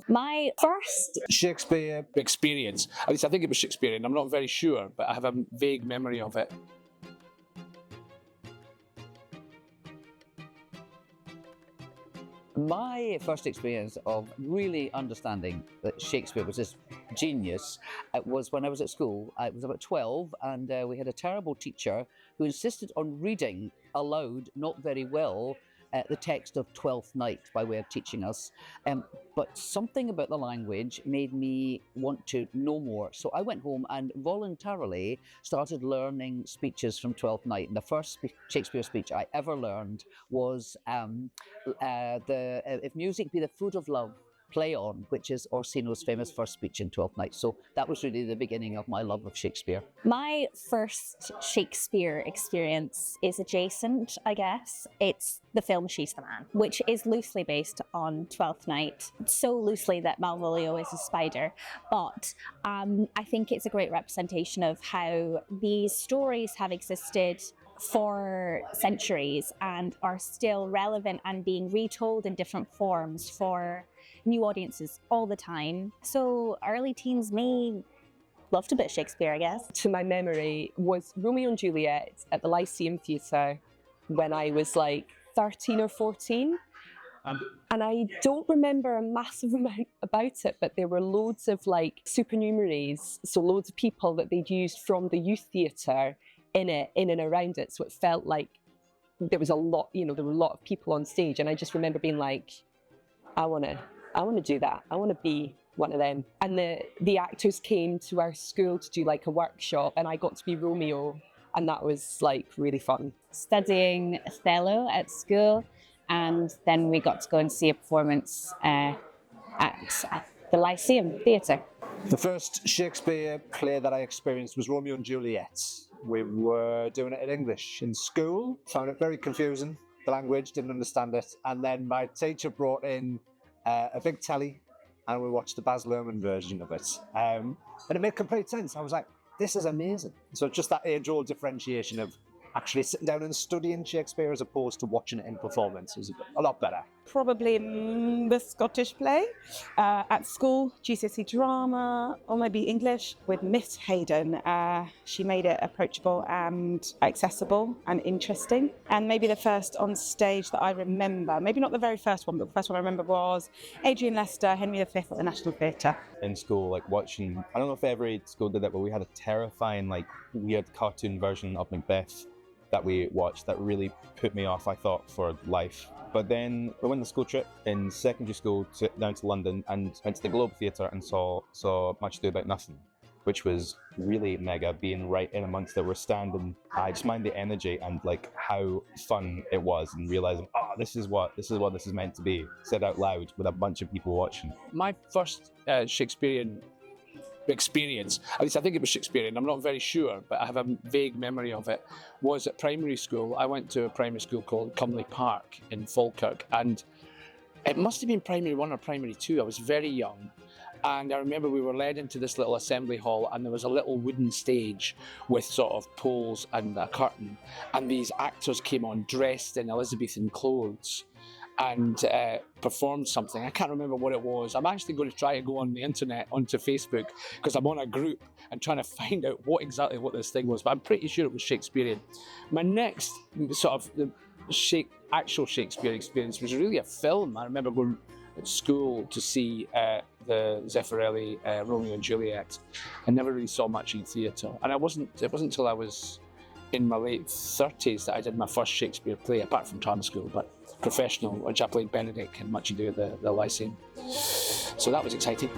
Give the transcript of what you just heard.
My first Shakespeare experience, at least I think it was Shakespearean, I'm not very sure, but I have a vague memory of it. My first experience of really understanding that Shakespeare was this genius was when I was at school. I was about 12, and we had a terrible teacher who insisted on reading aloud, not very well, the text of Twelfth Night by way of teaching us. But something about the language made me want to know more. So I went home and voluntarily started learning speeches from Twelfth Night. And the first Shakespeare speech I ever learned was If music be the food of love, play on, which is Orsino's famous first speech in Twelfth Night. So that was really the beginning of my love of Shakespeare. My first Shakespeare experience is adjacent, I guess. It's the film She's the Man, which is loosely based on Twelfth Night. So loosely that Malvolio is a spider. But I think it's a great representation of how these stories have existed for centuries and are still relevant and being retold in different forms for new audiences all the time. So early teens me loved a bit of Shakespeare, I guess. To my memory was Romeo and Juliet at the Lyceum Theatre when I was like 13 or 14. And I don't remember a massive amount about it, but there were loads of like supernumeraries, so loads of people that they'd used from the youth theatre in and around it. So it felt like there was a lot, there were a lot of people on stage. And I just remember being like, I want to do that. I want to be one of them. And the actors came to our school to do like a workshop, and I got to be Romeo, and that was like really fun. Studying Othello at school, and then we got to go and see a performance at the Lyceum Theatre. The first Shakespeare play that I experienced was Romeo and Juliet. We were doing it in English in school, found it very confusing, the language, didn't understand it, and then my teacher brought in a big telly and we watched the Baz Luhrmann version of it. And it made complete sense. I was like, this is amazing. So just that age-old differentiation of actually sitting down and studying Shakespeare as opposed to watching it in performance was a lot better. Probably the Scottish play at school, GCSE drama, or maybe English with Miss Hayden. She made it approachable and accessible and interesting. And maybe the first on stage that I remember, maybe not the very first one, but the first one I remember was Adrian Lester, Henry V at the National Theatre. In school, like watching, I don't know if every school did that, but we had a terrifying, like weird cartoon version of Macbeth that we watched that really put me off, I thought, for life. But then we went on the school trip in secondary school down to London and went to the Globe Theatre and saw Much Ado About Nothing, which was really mega, being right in amongst it. We're standing, I just mind the energy and like how fun it was, and realising, this is what this is meant to be, said out loud with a bunch of people watching. My first Shakespearean experience, at least I think it was Shakespearean, I'm not very sure, but I have a vague memory of it, was at primary school. I went to a primary school called Cumley Park in Falkirk, and it must have been primary 1 or primary 2. I was very young, and I remember we were led into this little assembly hall, and there was a little wooden stage with sort of poles and a curtain, and these actors came on dressed in Elizabethan clothes and performed something. I can't remember what it was. I'm actually going to try and go on the internet, onto Facebook, because I'm on a group and trying to find out exactly what this thing was, but I'm pretty sure it was Shakespearean. My next sort of actual Shakespeare experience was really a film. I remember going at school to see the Zeffirelli Romeo and Juliet. I never really saw much in theatre, and it wasn't until I was in my late 30s that I did my first Shakespeare play, apart from drama school, but professional, which I played Benedict in Much Ado at the Lyceum. So that was exciting.